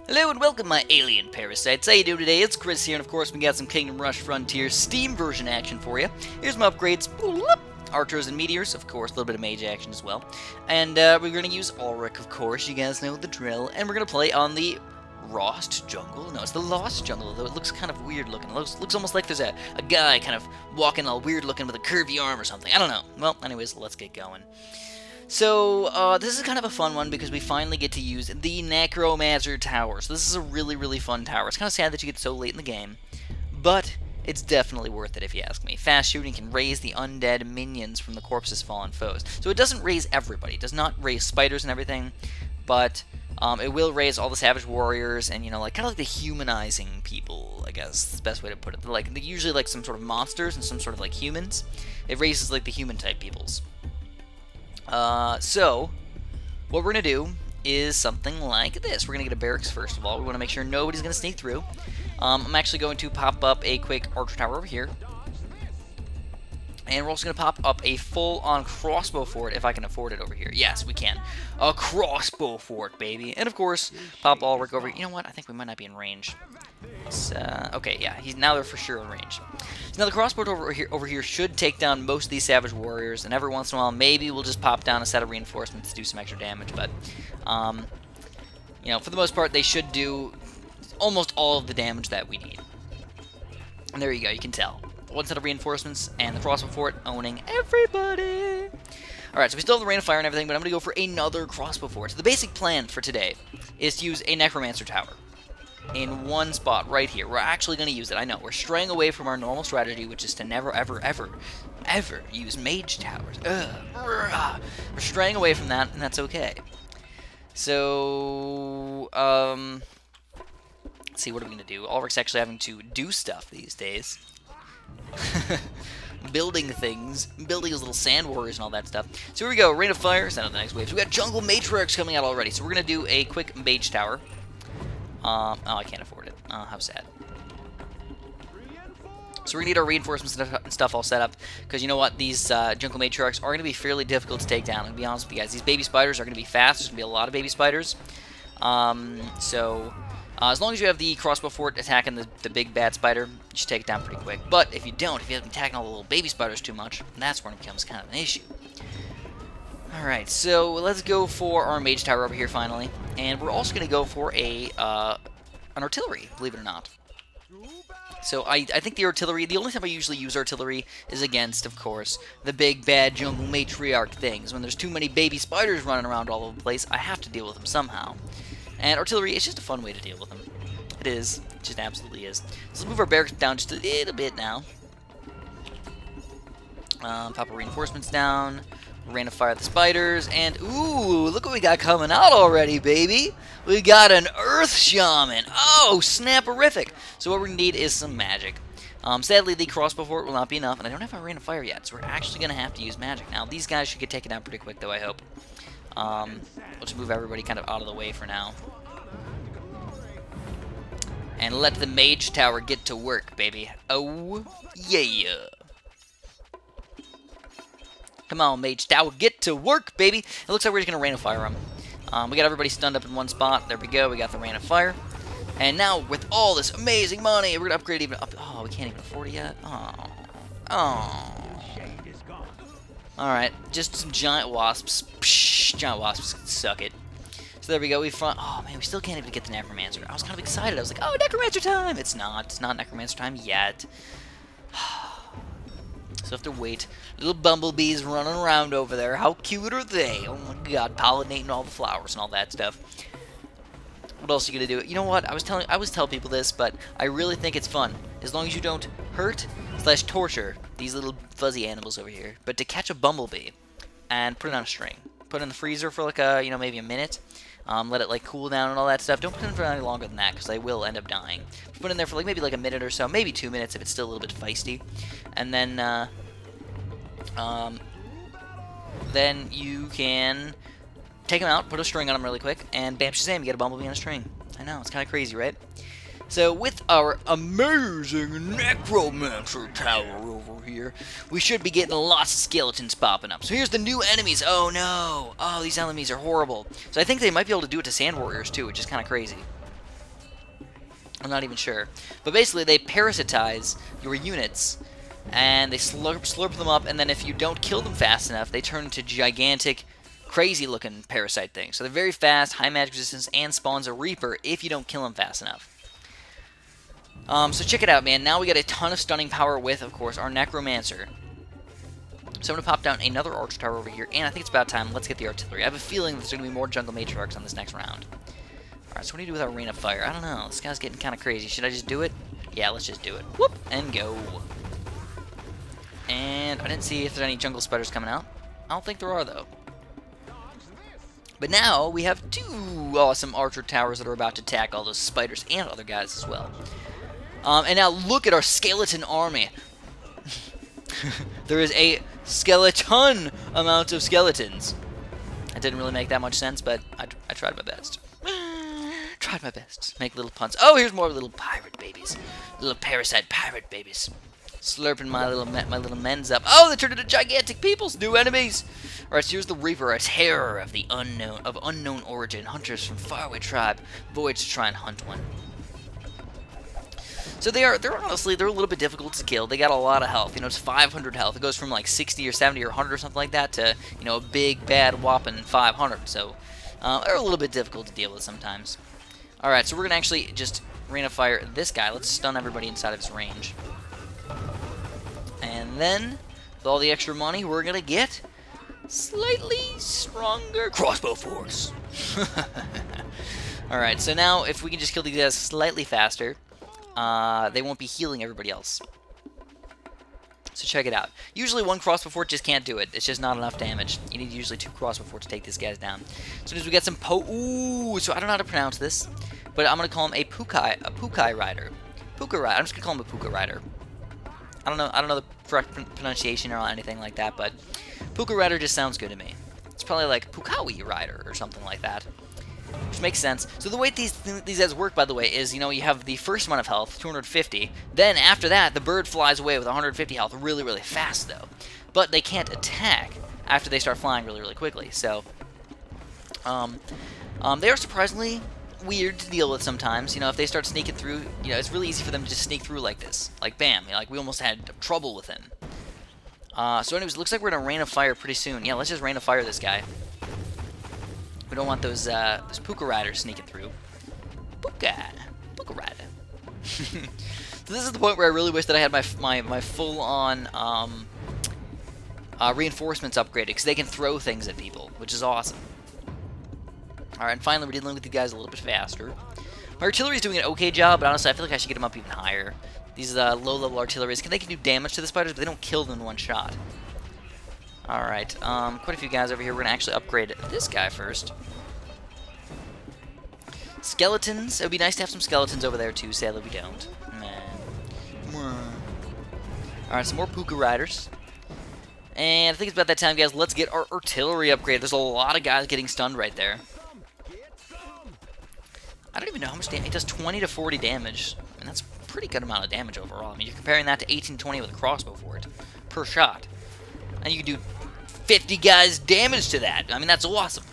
Hello and welcome, my alien parasites. How you doing today? It's Chris here, and of course we got some Kingdom Rush Frontier Steam version action for you. Here's my upgrades. Archers and Meteors, of course, a little bit of mage action as well. And we're going to use Ulrich, of course, you guys know the drill. And we're going to play on the Lost Jungle. No, it's the Lost Jungle, though it looks kind of weird looking. It looks almost like there's a guy kind of walking all weird looking with a curvy arm or something. I don't know. Well, anyways, let's get going. So, this is kind of a fun one because we finally get to use the Necromancer Tower. So this is a really, really fun tower. It's kind of sad that you get so late in the game, but it's definitely worth it if you ask me. Fast shooting can raise the undead minions from the corpses of fallen foes. So it doesn't raise everybody. It does not raise spiders and everything, but it will raise all the savage warriors and, you know, like kind of like the humanizing people, I guess is the best way to put it. Like, usually like some sort of monsters and some sort of like humans. It raises like the human type peoples. So, what we're going to do is something like this. We're going to get a barracks first of all. We want to make sure nobody's going to sneak through. I'm actually going to pop up a quick archer tower over here. And we're also going to pop up a full-on crossbow fort if I can afford it over here. Yes, we can. A crossbow fort, baby. And of course, pop Ulrich over here. You know what? I think we might not be in range. Okay, yeah, now they're for sure in range. So now the crossbow over here should take down most of these savage warriors, and every once in a while, maybe we'll just pop down a set of reinforcements to do some extra damage. But, you know, for the most part, they should do almost all of the damage that we need. And there you go, you can tell. One set of reinforcements, and the crossbow fort owning everybody. Alright, so we still have the rain of fire and everything, but I'm going to go for another crossbow fort. So the basic plan for today is to use a Necromancer Tower in one spot right here. We're actually going to use it. I know, we're straying away from our normal strategy, which is to never, ever, ever, ever use mage towers. We're straying away from that, and that's okay. So, let's see, what are we going to do? Ulrich's actually having to do stuff these days. Building things, building his little sand warriors and all that stuff. So here we go, Rain of Fire, send out the next wave. So we got Jungle Matriarchs coming out already. So we're going to do a quick mage tower. Oh, I can't afford it. Oh, how sad. So we're going to need our reinforcements and stuff all set up, because you know what, these Jungle Matriarchs are going to be fairly difficult to take down. And to be honest with you guys, these baby spiders are going to be fast. There's going to be a lot of baby spiders. As long as you have the crossbow fort attacking the big bad spider, you should take it down pretty quick. But if you don't, if you haven't been attacking all the little baby spiders too much, that's when it becomes kind of an issue. Alright, so let's go for our mage tower over here finally. And we're also going to go for an artillery, believe it or not. So I think the artillery, the only time I usually use artillery is against, of course, the big bad jungle matriarch things. When there's too many baby spiders running around all over the place, I have to deal with them somehow. And artillery, it's just a fun way to deal with them. It is. It just absolutely is. So let's move our barracks down just a little bit now. Pop our reinforcements down. Rain of Fire the spiders. And, ooh, look what we got coming out already, baby. We got an Earth Shaman. Oh, snap-erific. So what we're going to need is some magic. Sadly, the crossbow fort will not be enough, and I don't have a Rain of Fire yet, so we're actually going to have to use magic. Now, these guys should get taken down pretty quick, though, I hope. We'll just move everybody kind of out of the way for now. And let the mage tower get to work, baby. Oh, yeah. Come on, mage tower, get to work, baby. It looks like we're just going to Rain of Fire them. We got everybody stunned up in one spot. There we go. We got the Rain of Fire. And now, with all this amazing money, we're going to upgrade even up. Oh, we can't even afford it yet. Oh. Alright, just some giant wasps. Psh, giant wasps, suck it. So there we go, oh man, we still can't even get the Necromancer. I was kind of excited, I was like, oh, Necromancer time! It's not Necromancer time yet. So I have to wait. Little bumblebees running around over there, how cute are they? Oh my god, pollinating all the flowers and all that stuff. What else are you gonna do? You know what, I was telling people this, but I really think it's fun. As long as you don't hurt / torture these little fuzzy animals over here. But to catch a bumblebee and put it on a string. Put it in the freezer for like a, maybe a minute. Let it like cool down and all that stuff. Don't put it in for any longer than that because they will end up dying. Put it in there for like maybe like a minute or so, maybe 2 minutes if it's still a little bit feisty. And then you can take them out, put a string on them really quick, and bam shazam, you get a bumblebee on a string. I know, it's kind of crazy, right? So with our amazing Necromancer Tower over here, we should be getting lots of skeletons popping up. So here's the new enemies. Oh no! Oh, these enemies are horrible. So I think they might be able to do it to Sand Warriors too, which is kind of crazy. I'm not even sure. But basically, they parasitize your units, and they slurp them up, and then if you don't kill them fast enough, they turn into gigantic, crazy-looking parasite things. So they're very fast, high magic resistance, and spawns a Reaper if you don't kill them fast enough. So check it out, man. Now we got a ton of stunning power with, of course, our Necromancer. So I'm going to pop down another Archer Tower over here, and I think it's about time. Let's get the Artillery. I have a feeling there's going to be more Jungle Matriarchs on this next round. Alright, so what do you do with our Rain of Fire? I don't know. This guy's getting kind of crazy. Should I just do it? Yeah, let's just do it. Whoop! And go. And I didn't see if there's any Jungle Spiders coming out. I don't think there are, though. But now we have two awesome Archer Towers that are about to attack all those spiders and other guys as well. And now look at our skeleton army. There is a skeleton amount of skeletons. It didn't really make that much sense, but I tried my best. Tried my best. Make little puns. Oh, here's more little pirate babies. Little parasite pirate babies. Slurping my little men's up. Oh, they turned into gigantic peoples, new enemies. Alright, so here's the Reaper, a terror of the unknown origin. Hunters from faraway tribe voyage to try and hunt one. So they're honestly, they're a little bit difficult to kill. They got a lot of health. You know, it's 500 health. It goes from like 60 or 70 or 100 or something like that to, you know, a big, bad, whopping 500. So they're a little bit difficult to deal with sometimes. Alright, so we're going to actually just Rain of Fire this guy. Let's stun everybody inside of his range. And then, with all the extra money, we're going to get slightly stronger crossbow force. Alright, so now if we can just kill these guys slightly faster, they won't be healing everybody else. So check it out. Usually one crossbow fort just can't do it. It's just not enough damage. You need usually 2 crossbow forts to take these guys down. So as we get some ooh, so I don't know how to pronounce this, but I'm gonna call him a Pukai Rider. Puka Rider. I'm just gonna call him a Puka Rider. I don't know the correct pronunciation or anything like that, but Puka Rider just sounds good to me. It's probably like Pukawi Rider or something like that. Which makes sense. So the way these guys work, by the way, is, you know, you have the first amount of health, 250. Then after that, the bird flies away with 150 health really, really fast, though. But they can't attack after they start flying really, really quickly. So, they are surprisingly weird to deal with sometimes. You know, if they start sneaking through, you know, it's really easy for them to just sneak through like this. Like, bam. You know, like, we almost had trouble with him. So anyways, looks like we're going to Rain of Fire pretty soon. Yeah, let's just Rain of Fire this guy. We don't want those Puka Riders sneaking through. Puka Rider. So this is the point where I really wish that I had my full-on reinforcements upgraded, because they can throw things at people, which is awesome. Alright, and finally we're dealing with the guys a little bit faster. My artillery is doing an okay job, but honestly I feel like I should get them up even higher. These low-level artilleries, they can do damage to the spiders, but they don't kill them in one shot. Alright, quite a few guys over here. We're going to actually upgrade this guy first. Skeletons. It would be nice to have some skeletons over there too. Sadly, we don't. Alright, some more Puka Riders. And I think it's about that time, guys. Let's get our artillery upgrade. There's a lot of guys getting stunned right there. I don't even know how much damage. It does 20 to 40 damage. And that's a pretty good amount of damage overall. I mean, you're comparing that to 18 to 20 with a crossbow fort per shot. And you can do 50 guys damage to that. I mean, that's awesome.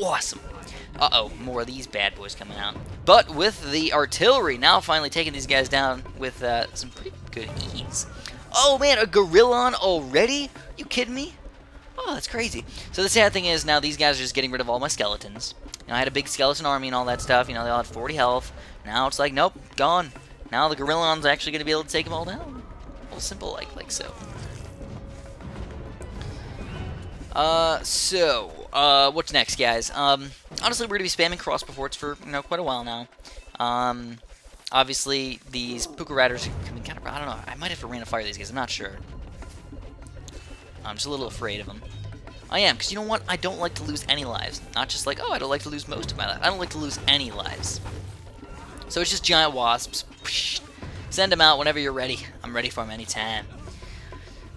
Awesome. Uh-oh, more of these bad boys coming out. But with the artillery, now finally taking these guys down with some pretty good ease. Oh, man, a Gorillon already? You kidding me? Oh, that's crazy. So the sad thing is now these guys are just getting rid of all my skeletons. You know, I had a big skeleton army and all that stuff. You know, they all had 40 health. Now it's like, nope, gone. Now the Gorillon's actually going to be able to take them all down. Well, simple like so. What's next, guys? Honestly, we're going to be spamming crossbow forts for, you know, quite a while now. Obviously, these Puka Riders can be kind of, I don't know, I might have to Rain of Fire these guys, I'm not sure. I'm just a little afraid of them. I am, because you know what? I don't like to lose any lives. Not just like, oh, I don't like to lose most of my life. I don't like to lose any lives. So it's just giant wasps. Send them out whenever you're ready. I'm ready for them anytime.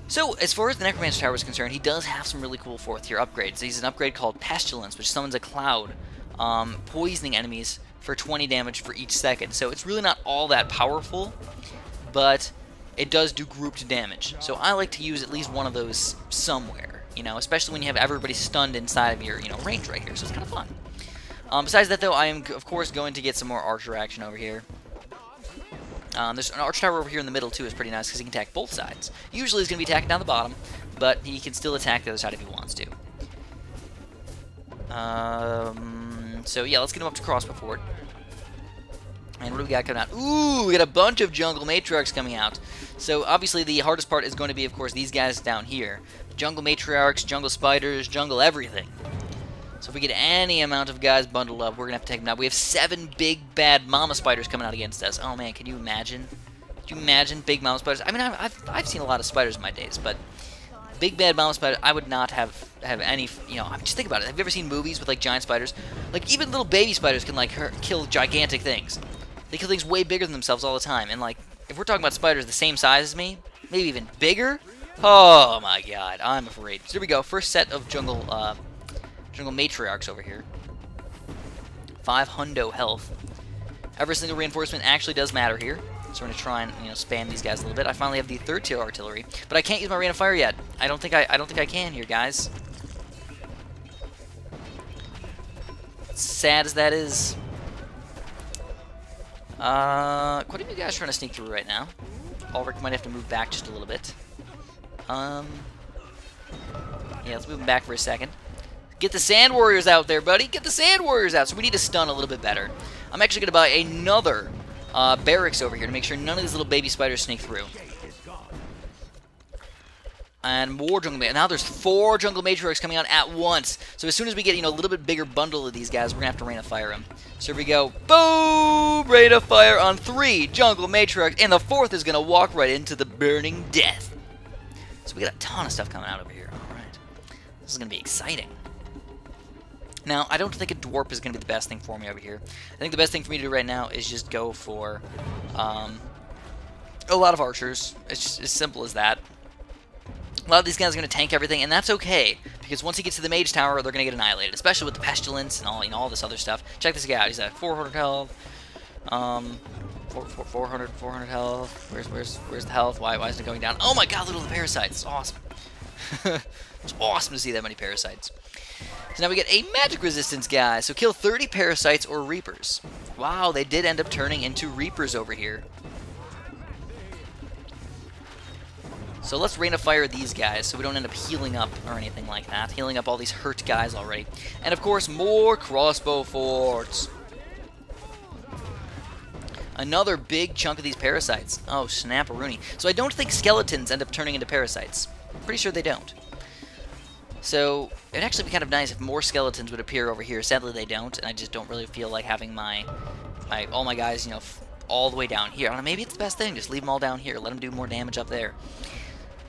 So, as far as the Necromancer Tower is concerned, he does have some really cool 4th tier upgrades. He's an upgrade called Pestilence, which summons a cloud, poisoning enemies for 20 damage for each second. So it's really not all that powerful, but it does do grouped damage. So I like to use at least one of those somewhere, you know, especially when you have everybody stunned inside of your, you know, range right here. So it's kind of fun. Besides that, though, I am, of course, going to get some more archer action over here. There's an arch tower over here in the middle, too, is pretty nice because he can attack both sides. Usually he's going to be attacking down the bottom, but he can still attack the other side if he wants to. So, yeah, let's get him up to Crossbow Fort. And what do we got coming out? Ooh, we got a bunch of Jungle Matriarchs coming out. So, obviously, the hardest part is going to be, of course, these guys down here. Jungle Matriarchs, Jungle Spiders, Jungle everything. So if we get any amount of guys bundled up, we're going to have to take them out. We have 7 big, bad Mama Spiders coming out against us. Oh, man, can you imagine? Can you imagine big Mama Spiders? I mean, I've seen a lot of spiders in my days, but big, bad Mama Spiders, I would not have any, you know, just think about it. Have you ever seen movies with, like, giant spiders? Like, even little baby spiders can, like, kill gigantic things. They kill things way bigger than themselves all the time. And, like, if we're talking about spiders the same size as me, maybe even bigger, oh, my God, I'm afraid. So here we go. First set of Jungle Matriarchs over here. 5 hundo health. Every single reinforcement actually does matter here. So we're going to try and, you know, spam these guys a little bit. I finally have the 3rd tier artillery, but I can't use my rain of fire yet. I don't think I can here, guys. Sad as that is. Quite a few guys trying to sneak through right now. Ulrich might have to move back just a little bit. Yeah, let's move him back for a second. Get the Sand Warriors out there, buddy. Get the Sand Warriors out. So we need to stun a little bit better. I'm actually going to buy another barracks over here to make sure none of these little baby spiders sneak through. And more Jungle Matriarchs. Now there's 4 Jungle Matriarchs coming out at once. So as soon as we get, you know, a little bit bigger bundle of these guys, we're going to have to Rain of Fire them. So here we go. Boom! Rain of Fire on 3 Jungle Matriarchs. And the 4th is going to walk right into the Burning Death. So we got a ton of stuff coming out over here. Alright. This is going to be exciting. Now, I don't think a Dwarf is going to be the best thing for me over here. I think the best thing for me to do right now is just go for a lot of archers. It's just as simple as that. A lot of these guys are going to tank everything, and that's okay, because once he gets to the Mage Tower, they're going to get annihilated, especially with the Pestilence and all, you know, all this other stuff. Check this guy out. He's at 400 health. 400 health. Where's the health? Why isn't it going down? Oh my God! Look at all the parasites. It's awesome. It's awesome to see that many parasites. So now we get a magic resistance guy. So kill 30 parasites or reapers. Wow, they did end up turning into reapers over here. So let's Rain of Fire these guys so we don't end up healing up or anything like that. Healing up all these hurt guys already. And of course, more crossbow forts. Another big chunk of these parasites. Oh, snap-a-rooney. So I don't think skeletons end up turning into parasites. Pretty sure they don't. So it'd actually be kind of nice if more skeletons would appear over here. Sadly, they don't, and I just don't really feel like having all my guys, you know, all the way down here. I don't know, maybe it's the best thing. Just leave them all down here. Let them do more damage up there.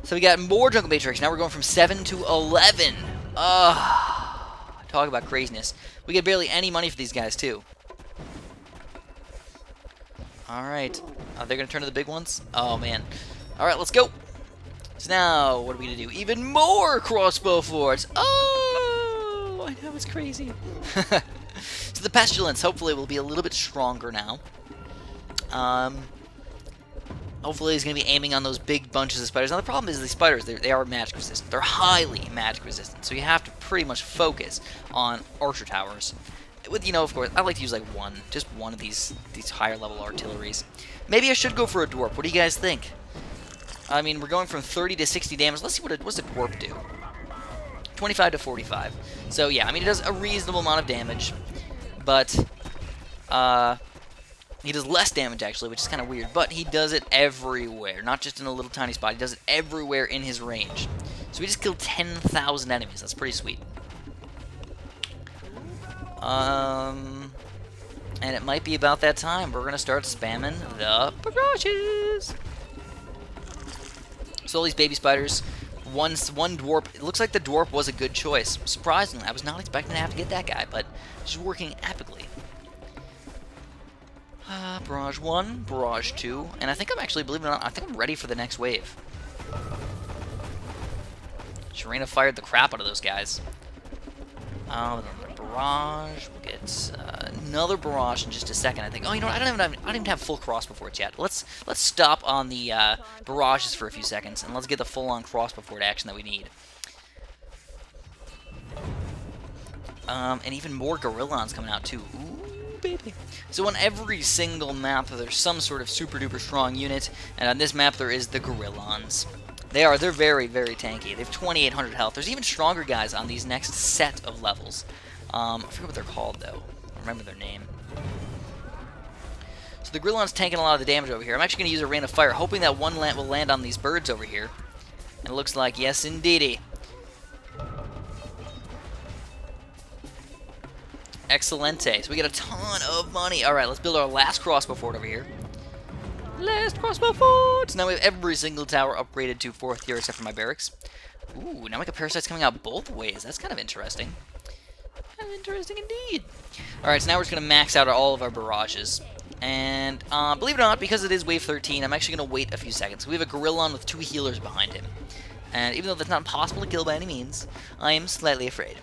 So we got more Jungle Matriarchs. Now we're going from 7 to 11. Talk about craziness. We get barely any money for these guys, too. Alright. Are they going to turn to the big ones? Oh, man. Alright, let's go. So now, what are we going to do? Even more crossbow forts. Oh, I know, it's crazy. So the Pestilence, hopefully, will be a little bit stronger now. Hopefully he's going to be aiming on those big bunches of spiders. Now the problem is the spiders, they are magic resistant. They're highly magic resistant, so you have to pretty much focus on archer towers. With, you know, of course, I like to use like just one of these higher level artilleries. Maybe I should go for a dwarf. What do you guys think? I mean, we're going from 30 to 60 damage. Let's see what's a dwarf do. 25 to 45. So yeah, I mean, it does a reasonable amount of damage, but he does less damage, actually, which is kind of weird, but he does it everywhere, not just in a little tiny spot. He does it everywhere in his range. So we just killed 10,000 enemies. That's pretty sweet. And it might be about that time. We're going to start spamming the barrages. So all these baby spiders, one dwarf. It looks like the dwarf was a good choice. Surprisingly, I was not expecting to have to get that guy, but it's working epically. Barrage 1, Barrage 2, and I think I'm actually, believe it or not, I think I'm ready for the next wave. Sharena fired the crap out of those guys. Another barrage. We'll get another barrage in just a second, I think. Oh, you know what? I don't even have full crossbow forts yet. Let's stop on the barrages for a few seconds, and let's get the full-on crossbow fort action that we need. And even more Gorillons coming out, too. Ooh. baby. So on every single map, there's some sort of super duper strong unit, and on this map there is the Gorillons. They're very, very tanky. They have 2,800 health. There's even stronger guys on these next set of levels. I forget what they're called, though. I remember their name. So the Gorillon's tanking a lot of the damage over here. I'm actually going to use a rain of fire, hoping that one will land on these birds over here. And it looks like, yes, indeedy. Excelente. So we get a ton of money. Alright, let's build our last crossbow fort over here. Last crossbow fort! So now we have every single tower upgraded to 4th tier except for my barracks. Ooh, now we got parasites coming out both ways. That's kind of interesting. Kind of interesting indeed. Alright, so now we're just going to max out all of our barrages. And, believe it or not, because it is wave 13, I'm actually going to wait a few seconds. We have a Gorillon with 2 healers behind him. And even though that's not impossible to kill by any means, I am slightly afraid.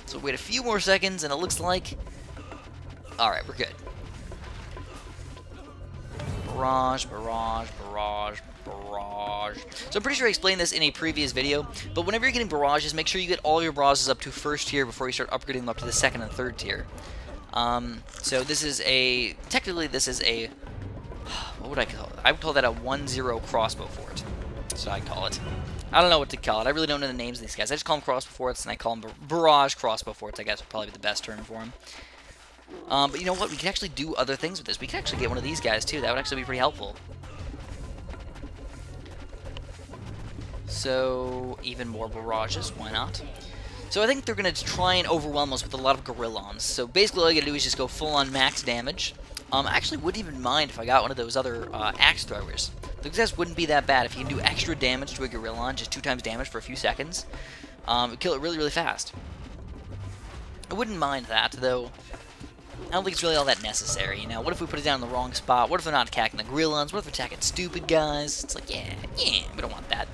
So wait a few more seconds, and it looks like... Alright, we're good. Barrage, barrage, barrage, barrage. So I'm pretty sure I explained this in a previous video, but whenever you're getting barrages, make sure you get all your barrages up to 1st tier before you start upgrading them up to the 2nd and 3rd tier. So this is a... Technically, this is a... What would I call it? I would call that a 1-0 crossbow fort. That's what I call it. I don't know what to call it. I really don't know the names of these guys. I just call them crossbow forts, and I call them barrage crossbow forts, I guess would probably be the best term for them. But you know what? We can actually do other things with this. We can actually get one of these guys, too. That would actually be pretty helpful. So, even more barrages. Why not? So I think they're going to try and overwhelm us with a lot of Gorillons. So basically all you got to do is just go full-on max damage. I actually wouldn't even mind if I got one of those other axe throwers. Those guys wouldn't be that bad. If you can do extra damage to a Gorillon, just 2 times damage for a few seconds, kill it really, really fast. I wouldn't mind that, though. I don't think it's really all that necessary, you know? What if we put it down in the wrong spot? What if they're not attacking the Gorillons? What if they're attacking stupid guys? It's like, yeah, we don't want that.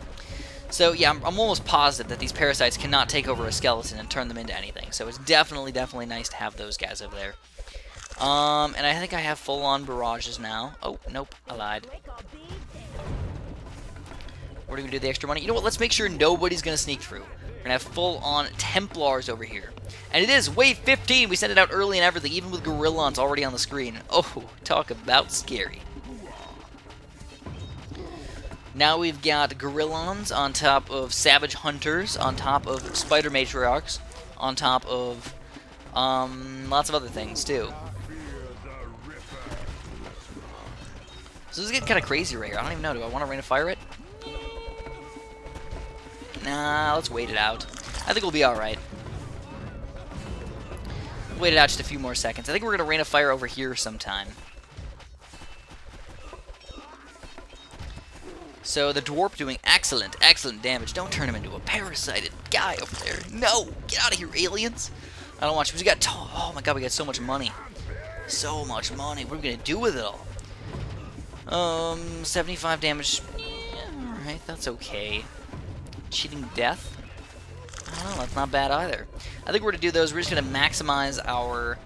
So, yeah, I'm almost positive that these parasites cannot take over a skeleton and turn them into anything. So it's definitely nice to have those guys over there. And I think I have full-on barrages now. Oh, nope, I lied. We're going to do the extra money. You know what? Let's make sure nobody's going to sneak through. We're going to have full-on Templars over here. And it is wave 15. We sent it out early and everything, even with Gorillons already on the screen. Oh, talk about scary. Now we've got Gorillons on top of Savage Hunters, on top of Spider Matriarchs, on top of lots of other things, too. So this is getting kind of crazy right here. I don't even know. Do I want to rain of fire it? Nah, let's wait it out. I think we'll be alright. Wait it out just a few more seconds. I think we're going to rain of fire over here sometime. So the dwarf doing excellent damage. Don't turn him into a parasited guy over there. No! Get out of here, aliens! I don't want you. We got... Oh my god, we got so much money. So much money. What are we going to do with it all? 75 damage. Yeah, alright, that's okay. Cheating death? Oh, that's not bad either. I think we're going to do those. We're just going to maximize our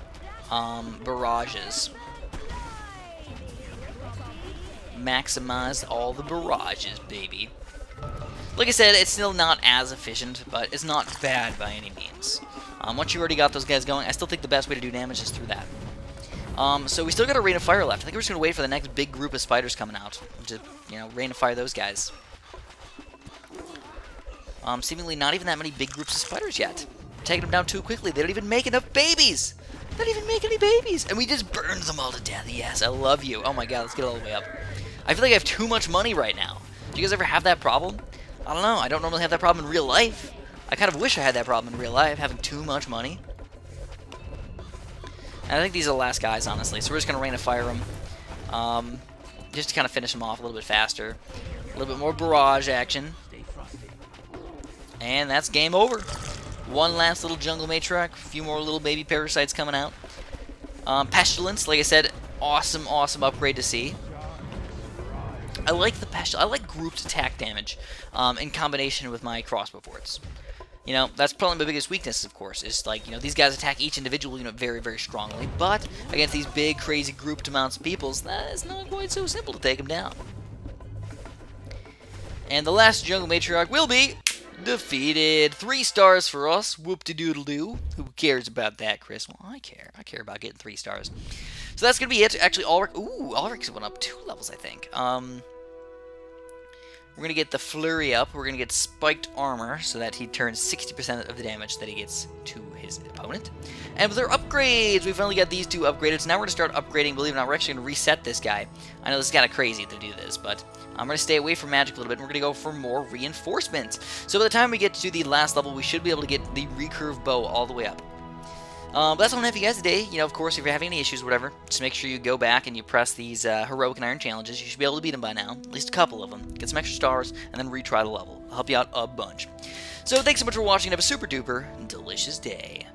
barrages. Maximize all the barrages, baby. Like I said, it's still not as efficient, but it's not bad by any means. Once you already got those guys going, I still think the best way to do damage is through that. So we still got a Rain of Fire left. I think we're just going to wait for the next big group of spiders coming out. To, you know, Rain of Fire those guys. Seemingly not even that many big groups of spiders yet. We're taking them down too quickly. They don't even make enough babies! They don't even make any babies! And we just burned them all to death. Yes, I love you. Oh my god, let's get all the way up. I feel like I have too much money right now. Do you guys ever have that problem? I don't know. I don't normally have that problem in real life. I kind of wish I had that problem in real life, having too much money. And I think these are the last guys, honestly. So we're just going to Rain of Fire them. Just to kind of finish them off a little bit faster. A little bit more barrage action. And that's game over. One last little jungle matriarch. A few more little baby parasites coming out. Pestilence, like I said, awesome upgrade to see. I like the Pestilence. I like grouped attack damage in combination with my crossbow forts. You know, that's probably my biggest weakness, of course, is like, you know, these guys attack each individual unit very, very strongly, but against these big, crazy grouped amounts of peoples, that is not quite so simple to take them down. And the last jungle matriarch will be Defeated. 3 stars for us. Whoop-de-doodle-doo. Who cares about that, Chris? Well, I care. I care about getting 3 stars. So that's going to be it. Actually, Ulrich went up 2 levels, I think. We're going to get the Flurry up. We're going to get Spiked Armor so that he turns 60% of the damage that he gets to his opponent. And with our upgrades, we finally got these 2 upgraded. So now we're going to start upgrading. Believe it or not, we're actually going to reset this guy. I know this is kind of crazy to do this, but I'm going to stay away from magic a little bit, and we're going to go for more reinforcements. So by the time we get to the last level, we should be able to get the recurve bow all the way up. But that's all I have for you guys today. You know, of course, if you're having any issues or whatever, just make sure you go back and you press these heroic and iron challenges. You should be able to beat them by now, at least a couple of them. Get some extra stars, and then retry the level. I'll help you out a bunch. So thanks so much for watching, and have a super duper delicious day.